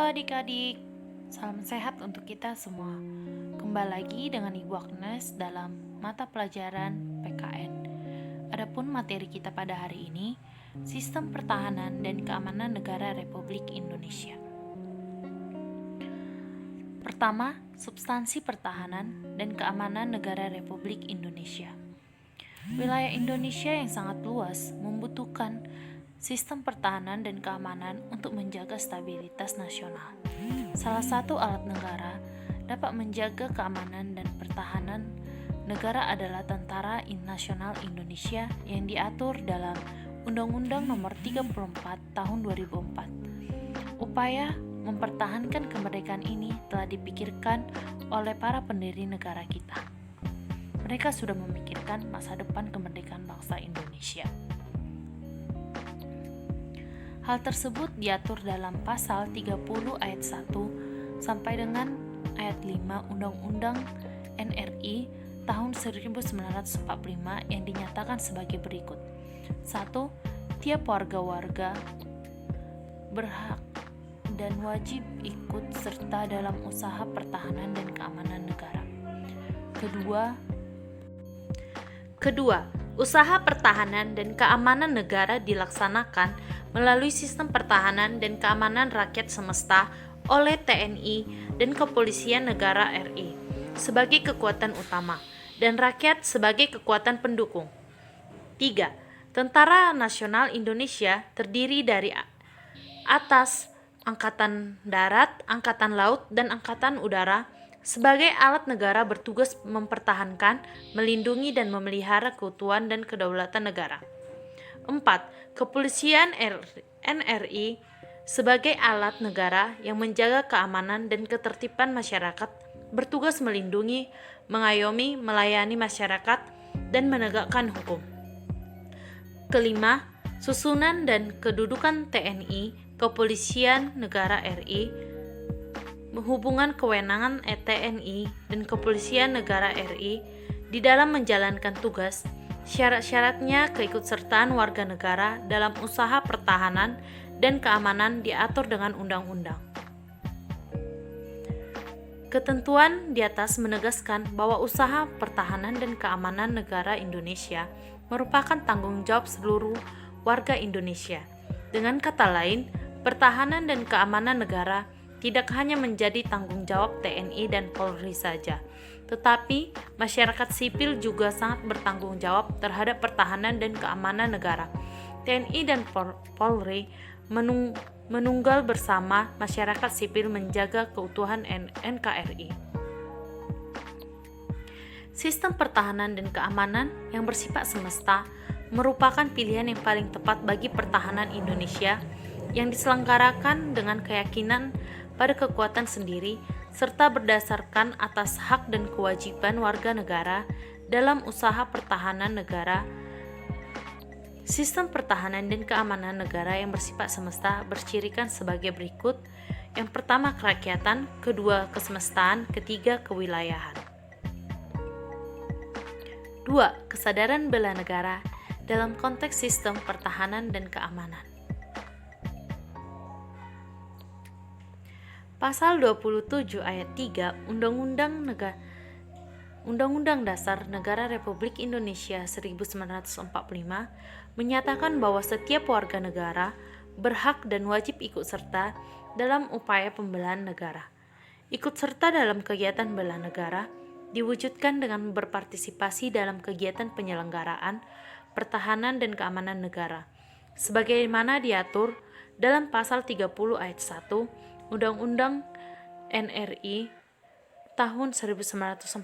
adik-adik, salam sehat untuk kita semua. Kembali lagi dengan Ibu Agnes dalam mata pelajaran PKN. Adapun materi kita pada hari ini, Sistem Pertahanan dan Keamanan Negara Republik Indonesia. Pertama, substansi pertahanan dan keamanan negara Republik Indonesia. Wilayah Indonesia yang sangat luas membutuhkan sistem pertahanan dan keamanan untuk menjaga stabilitas nasional. Salah satu alat negara dapat menjaga keamanan dan pertahanan negara adalah Tentara Nasional Indonesia yang diatur dalam Undang-Undang Nomor 34 Tahun 2004. Upaya mempertahankan kemerdekaan ini telah dipikirkan oleh para pendiri negara kita. Mereka sudah memikirkan masa depan kemerdekaan bangsa Indonesia. Hal tersebut diatur dalam pasal 30 ayat 1 sampai dengan ayat 5 Undang-Undang NRI tahun 1945 yang dinyatakan sebagai berikut. 1. Tiap warga-warga berhak dan wajib ikut serta dalam usaha pertahanan dan keamanan negara. Kedua, usaha pertahanan dan keamanan negara dilaksanakan melalui sistem pertahanan dan keamanan rakyat semesta oleh TNI dan Kepolisian Negara RI sebagai kekuatan utama dan rakyat sebagai kekuatan pendukung. 3. Tentara Nasional Indonesia terdiri dari atas Angkatan Darat, Angkatan Laut, dan Angkatan Udara sebagai alat negara bertugas mempertahankan, melindungi, dan memelihara keutuhan dan kedaulatan negara. 4. Kepolisian NRI sebagai alat negara yang menjaga keamanan dan ketertiban masyarakat, bertugas melindungi, mengayomi, melayani masyarakat, dan menegakkan hukum. Kelima, susunan dan kedudukan TNI, Kepolisian Negara RI, hubungan kewenangan TNI dan Kepolisian Negara RI di dalam menjalankan tugas, syarat-syaratnya keikutsertaan warga negara dalam usaha pertahanan dan keamanan diatur dengan undang-undang. Ketentuan di atas menegaskan bahwa usaha pertahanan dan keamanan negara Indonesia merupakan tanggung jawab seluruh warga Indonesia. Dengan kata lain, pertahanan dan keamanan negara tidak hanya menjadi tanggung jawab TNI dan Polri saja, tetapi masyarakat sipil juga sangat bertanggung jawab terhadap pertahanan dan keamanan negara. TNI dan Polri menunggal bersama masyarakat sipil menjaga keutuhan NKRI. Sistem pertahanan dan keamanan yang bersifat semesta merupakan pilihan yang paling tepat bagi pertahanan Indonesia yang diselenggarakan dengan keyakinan pada kekuatan sendiri serta berdasarkan atas hak dan kewajiban warga negara dalam usaha pertahanan negara. Sistem pertahanan dan keamanan negara yang bersifat semesta bercirikan sebagai berikut. Yang pertama, kerakyatan; kedua, kesemestaan; ketiga, kewilayahan. 2. Kesadaran bela negara dalam konteks sistem pertahanan dan keamanan. Pasal 27 ayat 3 Undang-Undang Dasar Negara Republik Indonesia 1945 menyatakan bahwa setiap warga negara berhak dan wajib ikut serta dalam upaya pembelaan negara. Ikut serta dalam kegiatan bela negara diwujudkan dengan berpartisipasi dalam kegiatan penyelenggaraan, pertahanan dan keamanan negara, sebagaimana diatur dalam pasal 30 ayat 1 Undang-Undang NRI tahun 1945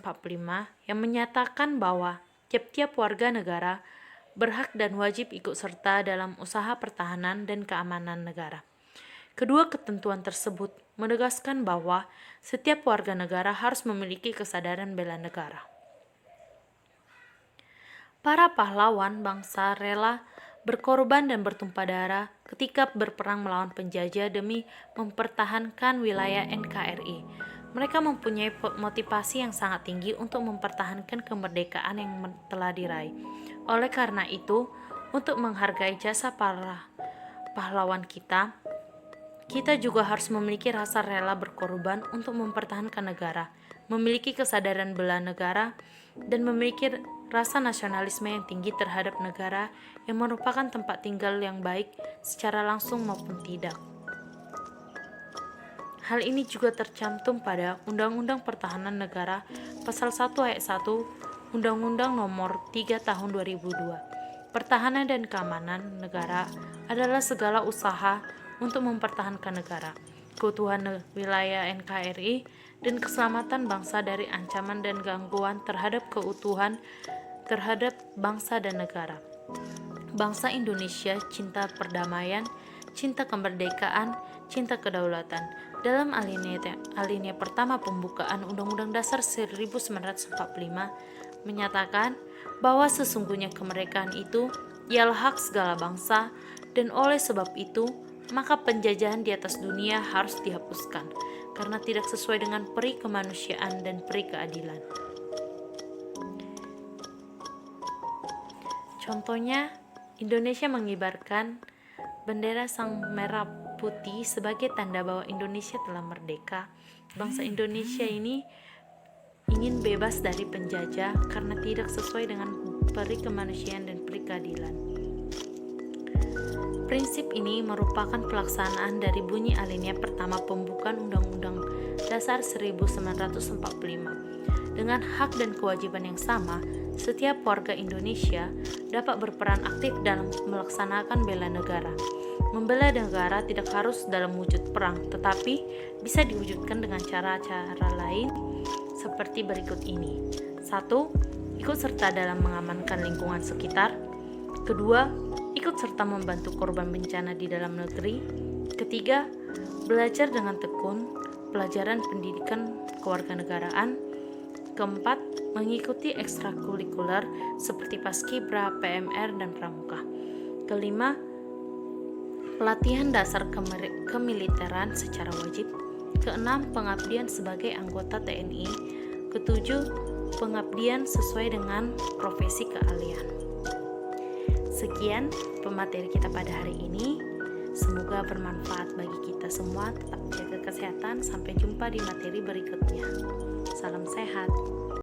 yang menyatakan bahwa tiap-tiap warga negara berhak dan wajib ikut serta dalam usaha pertahanan dan keamanan negara. Kedua ketentuan tersebut menegaskan bahwa setiap warga negara harus memiliki kesadaran bela negara. Para pahlawan bangsa rela berkorban dan bertumpah darah ketika berperang melawan penjajah demi mempertahankan wilayah NKRI. Mereka mempunyai motivasi yang sangat tinggi untuk mempertahankan kemerdekaan yang telah diraih. Oleh karena itu, untuk menghargai jasa para pahlawan kita, Kita juga harus memiliki rasa rela berkorban untuk mempertahankan negara, memiliki kesadaran bela negara, dan memiliki rasa nasionalisme yang tinggi terhadap negara yang merupakan tempat tinggal yang baik secara langsung maupun tidak. Hal ini juga tercantum pada Undang-Undang Pertahanan Negara Pasal 1 Ayat 1 Undang-Undang Nomor 3 Tahun 2002. Pertahanan dan keamanan negara adalah segala usaha untuk mempertahankan negara, keutuhan wilayah NKRI, dan keselamatan bangsa dari ancaman dan gangguan terhadap keutuhan terhadap bangsa dan negara. Bangsa Indonesia cinta perdamaian, cinta kemerdekaan, cinta kedaulatan. Dalam alinea pertama pembukaan Undang-Undang Dasar 1945 menyatakan bahwa sesungguhnya kemerdekaan itu ialah hak segala bangsa, dan oleh sebab itu maka penjajahan di atas dunia harus dihapuskan karena tidak sesuai dengan peri kemanusiaan dan peri keadilan. Contohnya, Indonesia mengibarkan bendera sang merah putih sebagai tanda bahwa Indonesia telah merdeka. Bangsa Indonesia ini ingin bebas dari penjajah karena tidak sesuai dengan peri kemanusiaan dan peri keadilan. Prinsip ini merupakan pelaksanaan dari bunyi alinea pertama pembukaan Undang-Undang Dasar 1945. Dengan hak dan kewajiban yang sama, setiap warga Indonesia dapat berperan aktif dalam melaksanakan bela negara. Membela negara tidak harus dalam wujud perang, tetapi bisa diwujudkan dengan cara-cara lain seperti berikut ini. 1. Ikut serta dalam mengamankan lingkungan sekitar. 2. Ikut serta membantu korban bencana di dalam negeri. 3. Belajar dengan tekun pelajaran pendidikan kewarganegaraan. 4. Mengikuti ekstrakurikuler seperti Paskibra, PMR, dan Pramuka. 5. Pelatihan dasar kemiliteran secara wajib. 6. Pengabdian sebagai anggota TNI. 7. Pengabdian sesuai dengan profesi keahlian. Sekian pemateri kita pada hari ini. Semoga bermanfaat bagi kita semua. Tetap jaga kesehatan. Sampai jumpa di materi berikutnya. Salam sehat.